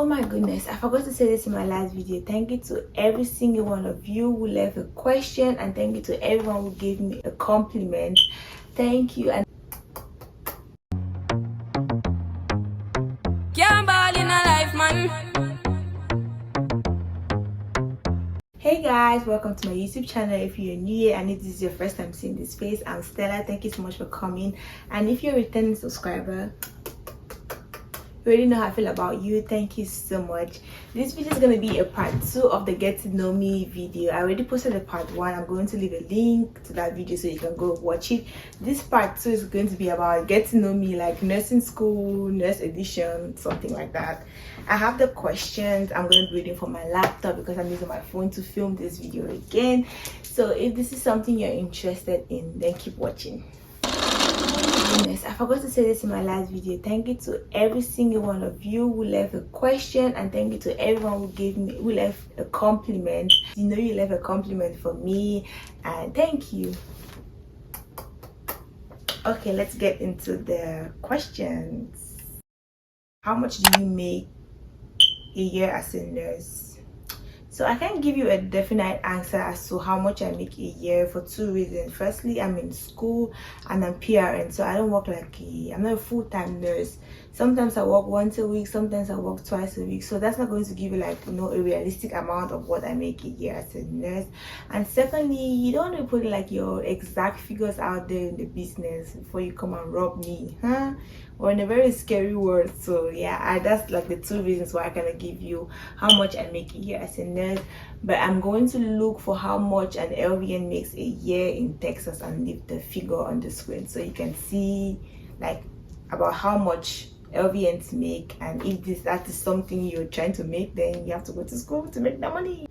my goodness, I forgot to say this in my last video. Thank you to every single one of you who left a question, and thank you to everyone who gave me a compliment. Thank you. And Can't ball in a life, man. hey guys, welcome to my YouTube channel. If you're new here and if this is your first time seeing this face, I'm Stella. Thank you so much for coming. And if you're a returning subscriber, you already know how I feel about you. Thank you so much. This video is going to be a part 2 of the get to know me video. I already posted a part 1. I'm going to leave a link to that video so you can go watch it. This part 2 is going to be about get to know me, like nursing school, nurse edition, something like that. I have the questions. I'm going to be reading from my laptop because I'm using my phone to film this video again. So if this is something you're interested in, then keep watching. I forgot to say this in my last video. Thank you to every single one of you who left a question, and thank you to everyone who left a compliment. You know you left a compliment for me, and thank you. Okay, let's get into the questions. How much do you make a year as a nurse? So I can't give you a definite answer as to how much I make a year for 2 reasons. Firstly, I'm in school and I'm PRN, so I don't work I'm not a full-time nurse. Sometimes I work once a week, sometimes I work twice a week. So that's not going to give you a realistic amount of what I make a year as a nurse. And secondly, you don't want to put your exact figures out there in the business before you come and rob me, huh? Or in a very scary word. So yeah, that's the 2 reasons why I cannot give you how much I make a year as a nurse. But I'm going to look for how much an LVN makes a year in Texas and leave the figure on the screen so you can see about how much LVNs make, and if that is something you're trying to make, then you have to go to school to make that money.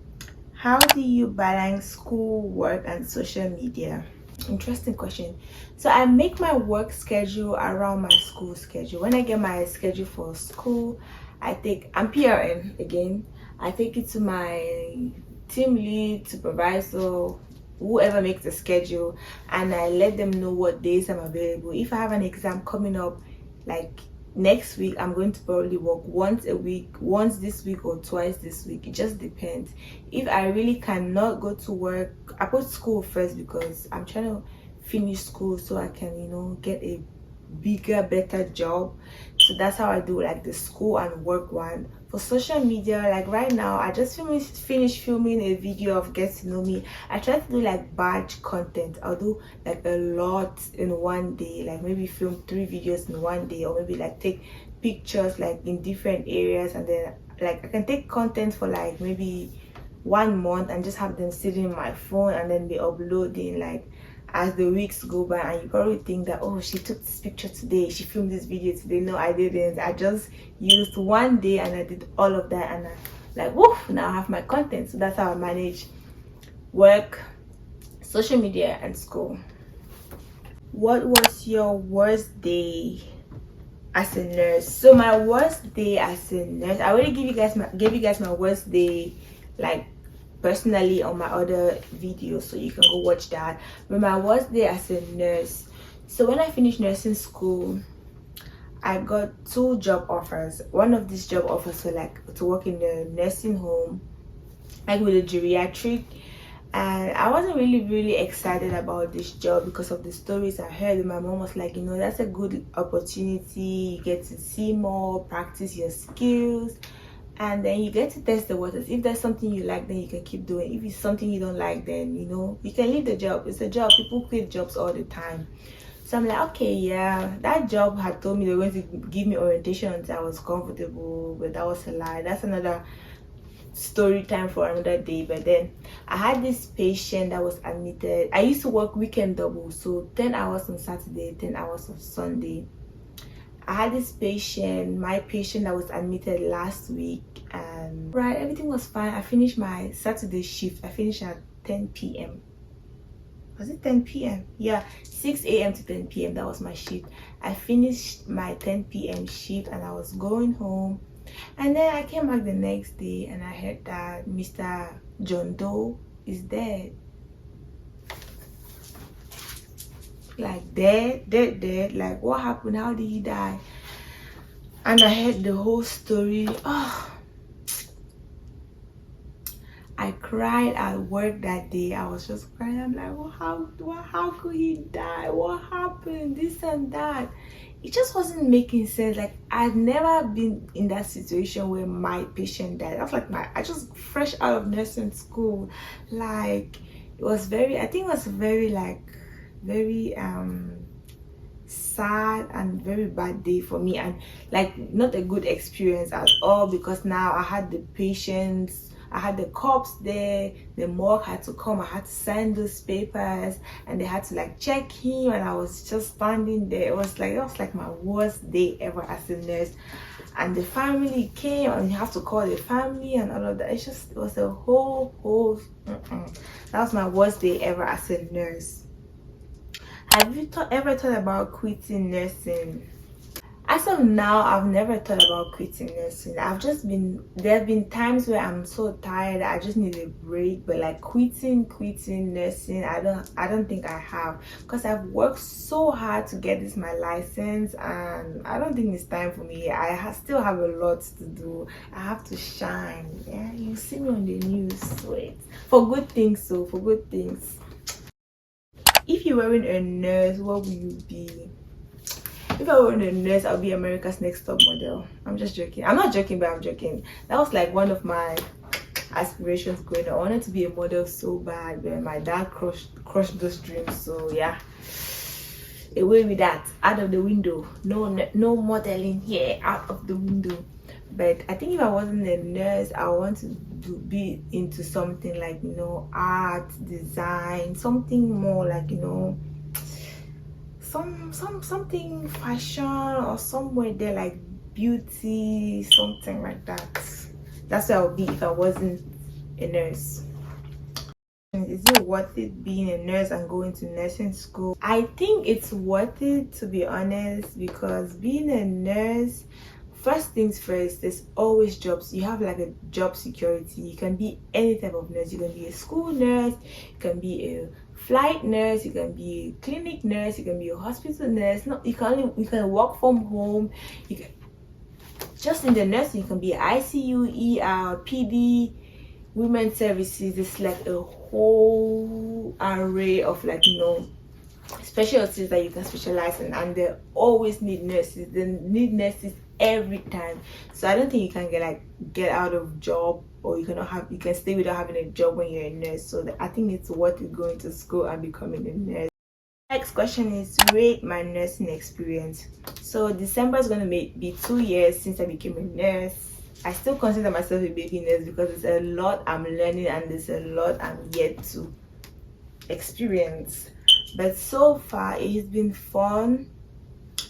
How do you balance school, work, and social media? Interesting question. So I make my work schedule around my school schedule. When I get my schedule for school, I'm PRN again. I take it to my team lead, supervisor, whoever makes the schedule, and I let them know what days I'm available. If I have an exam coming up next week, I'm going to probably work once a week, once this week or twice this week. It just depends. If I really cannot go to work, I put school first because I'm trying to finish school so I can get a bigger, better job. So that's how I do the school and work one. For social media, right now I just finished filming a video of get to know me. I try to do batch content. I'll do a lot in one day, maybe film 3 videos in one day, or maybe take pictures in different areas, and then I can take content for maybe 1 month and just have them sitting in my phone and then be uploading as the weeks go by. And you probably think that, oh, she took this picture today, she filmed this video today. No, I didn't. I just used one day and I did all of that, and I woof, now I have my content. So that's how I manage work, social media, and school. What was your worst day as a nurse? So my worst day as a nurse, I already gave you guys my worst day personally on my other video, so you can go watch that. But my worst day as a nurse, so when I finished nursing school, I got 2 job offers. One of these job offers were to work in the nursing home, with a geriatric, and I wasn't really excited about this job because of the stories I heard. And my mom was like, that's a good opportunity, you get to see more, practice your skills, and then you get to test the waters. If there's something you like, then you can keep doing. If it's something you don't like, then you can leave the job. It's a job. People quit jobs all the time. So I'm like, okay, yeah, that job had told me they were going to give me orientation until I was comfortable, but that was a lie. That's another story time for another day. But then I had this patient that was admitted. I used to work weekend double, so 10 hours on Saturday, 10 hours on Sunday. I had this patient, my patient that was admitted last week, and everything was fine. I finished my Saturday shift. I finished at 10 p.m. Was it 10 p.m? Yeah, 6 a.m. to 10 p.m. That was my shift. I finished my 10 p.m. shift and I was going home. And then I came back the next day and I heard that Mr. John Doe is dead. Dead. What happened? How did he die? And I heard the whole story. Oh, I cried at work that day. I was just crying. I'm like, well, how could he die? What happened? This and that. It just wasn't making sense. Like, I'd never been in that situation where my patient died. I was like, I just fresh out of nursing school. Like, it was very, I think it was very, like, very sad and very bad day for me, and like not a good experience at all, because now I had the patients, I had the cops there, the morgue had to come, I had to sign those papers, and they had to like check him, and I was just standing there. It was like my worst day ever as a nurse. And the family came, and you have to call the family and all of that. It was a whole that was my worst day ever as a nurse. Have you ever thought about quitting nursing? As of now, I've never thought about quitting nursing. There have been times where I'm so tired, I just need a break. But like quitting nursing, I don't think I have, because I've worked so hard to get my license, and I don't think it's time for me. Still have a lot to do. I have to shine. Yeah, you see me on the news. Wait, for good things. So for good things. If you weren't a nurse, what would you be? If I weren't a nurse, I'll be America's Next Top Model. I'm just joking. I'm not joking, but I'm joking. That was like one of my aspirations growing up. I wanted to be a model so bad, but my dad crushed those dreams. So yeah, away with that. Out of the window. No modeling here. Out of the window. But I think if I wasn't a nurse, I want to be into something like, you know, art, design, something more like, you know, something fashion, or somewhere there like beauty, something like that. That's where I would be if I wasn't a nurse. Is it worth it being a nurse and going to nursing school? I think it's worth it, to be honest, because being a nurse, first things first, there's always jobs. You have like a job security. You can be any type of nurse. You can be a school nurse, you can be a flight nurse, you can be a clinic nurse, you can be a hospital nurse. No, you can work from home. You can just in the nursing, you can be ICU, ER, PD, women's services. It's like a whole array of, like, you know, specialties that you can specialize in, and they always need nurses. They need nurses every time. So I don't think you can get out of job, or you can stay without having a job when you're a nurse. So I think it's worth it going to school and becoming a nurse. Next question is, rate my nursing experience. So December is going to be 2 years since I became a nurse. I still consider myself a baby nurse because there's a lot I'm learning and there's a lot I'm yet to experience. But so far it has been fun.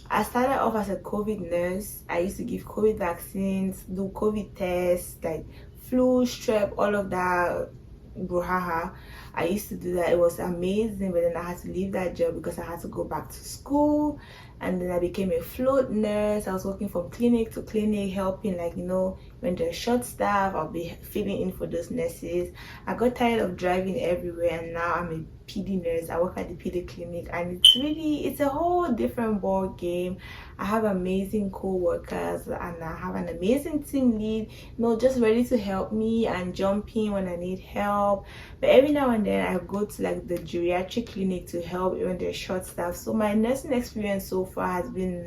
I started off as a COVID nurse. I used to give COVID vaccines, do COVID tests, like flu, strep, all of that brouhaha. I used to do that. It was amazing, but then I had to leave that job because I had to go back to school. And then I became a float nurse. I was working from clinic to clinic, helping, like, you know, when there's short staff, I'll be filling in for those nurses. I got tired of driving everywhere, and now I'm a PD nurse. I work at the PD clinic, and it's a whole different ball game. I have amazing co-workers, and I have an amazing team lead, you know, just ready to help me and jump in when I need help. But every now and then I go to like the geriatric clinic to help when there's short staff. So my nursing experience so far has been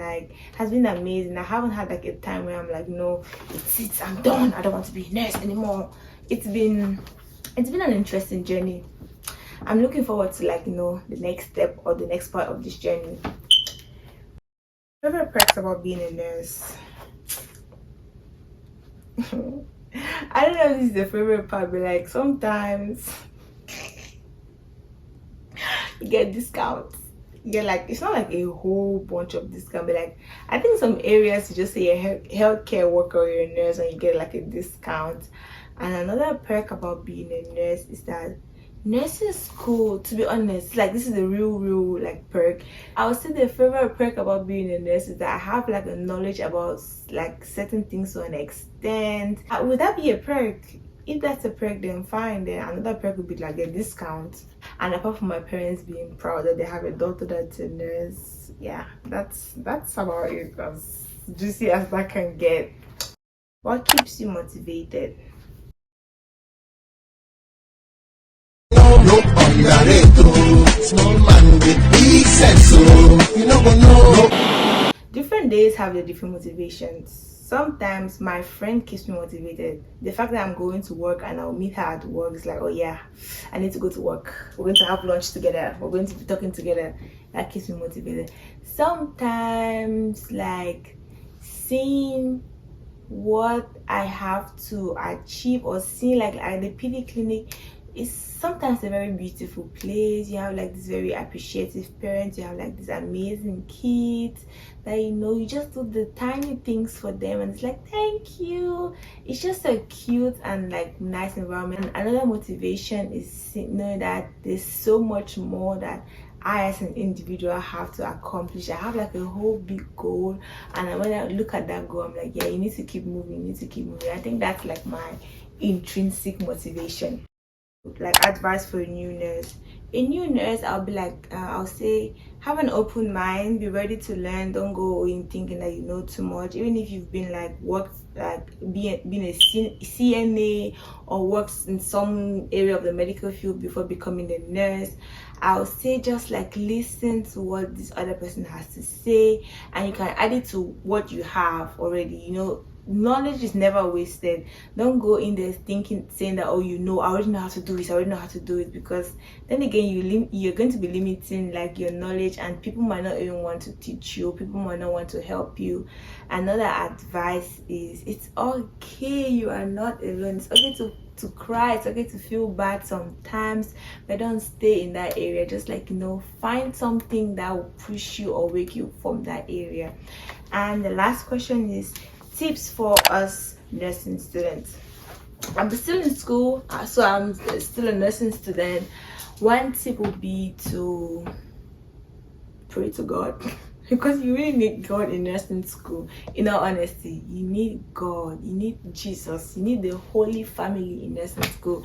amazing. I haven't had like a time where I'm like, no, it's it, I'm done, I don't want to be a nurse anymore. It's been an interesting journey. I'm looking forward to, like, you know, the next step or the next part of this journey. Favorite perks about being a nurse? I don't know if this is the favorite part, but like sometimes you get discounts. You get, like, it's not like a whole bunch of discount, but like I think some areas you just say a healthcare worker or you're a nurse and you get like a discount. And another perk about being a nurse is that nursing school, to be honest, like, this is a real like perk. I would say the favorite perk about being a nurse is that I have like a knowledge about like certain things to an extent. Would that be a perk? If that's a perk, then fine. Then another perk would be like a discount. And apart from my parents being proud that they have a daughter that's a nurse, yeah, that's about it, as juicy as that can get. What keeps you motivated? Small man with big sense, so you know go know. Different days have their different motivations. Sometimes my friend keeps me motivated. The fact that I'm going to work and I'll meet her at work is like, oh yeah, I need to go to work. We're going to have lunch together. We're going to be talking together. That keeps me motivated. Sometimes like seeing what I have to achieve or seeing like at the PD clinic is sometimes a very beautiful place. You have like this very appreciative parents, you have like these amazing kids that you just do the tiny things for them and it's like thank you. It's just a cute and like nice environment. And another motivation is knowing that there's so much more that I as an individual have to accomplish. I have like a whole big goal, and when I look at that goal I'm like, yeah, you need to keep moving, you need to keep moving. I think that's like my intrinsic motivation. Like advice for a new nurse. A new nurse, I'll be like, I'll say, have an open mind, be ready to learn. Don't go in thinking that you know too much. Even if you've been like worked like being a CNA or worked in some area of the medical field before becoming a nurse, I'll say just like listen to what this other person has to say, and you can add it to what you have already. Knowledge is never wasted. Don't go in there saying that, oh, I already know how to do this, I already know how to do it, because then again you're going to be limiting like your knowledge, and people might not even want to teach you, people might not want to help you. Another advice is it's okay, you are not alone. It's okay to cry, it's okay to feel bad sometimes, but don't stay in that area. Just like find something that will push you or wake you from that area. And the last question is tips for us nursing students. I'm still in school, so I'm still a nursing student. One tip would be to pray to God because you really need God in nursing school. In all honesty, you need God, you need Jesus, you need the Holy Family in nursing school,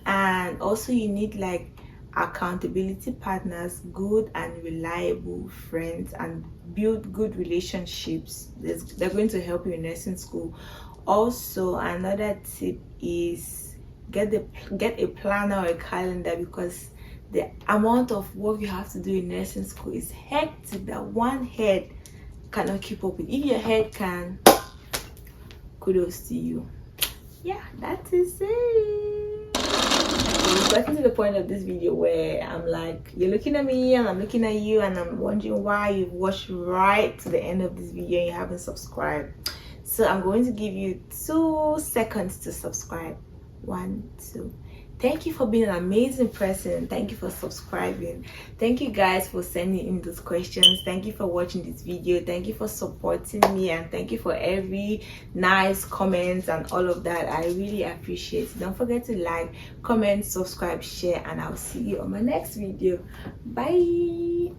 and also you need like accountability partners, good and reliable friends, and build good relationships. They're going to help you in nursing school. Also, another tip is get a planner or a calendar, because the amount of work you have to do in nursing school is hectic that one head cannot keep up with. If your head can, kudos to you. Yeah, that is it. We've gotten to the point of this video where I'm like, you're looking at me and I'm looking at you, and I'm wondering why you've watched right to the end of this video and you haven't subscribed. So I'm going to give you 2 seconds to subscribe. 1, 2. Thank you for being an amazing person. Thank you for subscribing. Thank you guys for sending in those questions. Thank you for watching this video. Thank you for supporting me, and thank you for every nice comments and all of that. I really appreciate it. Don't forget to like, comment, subscribe, share, and I'll see you on my next video. Bye.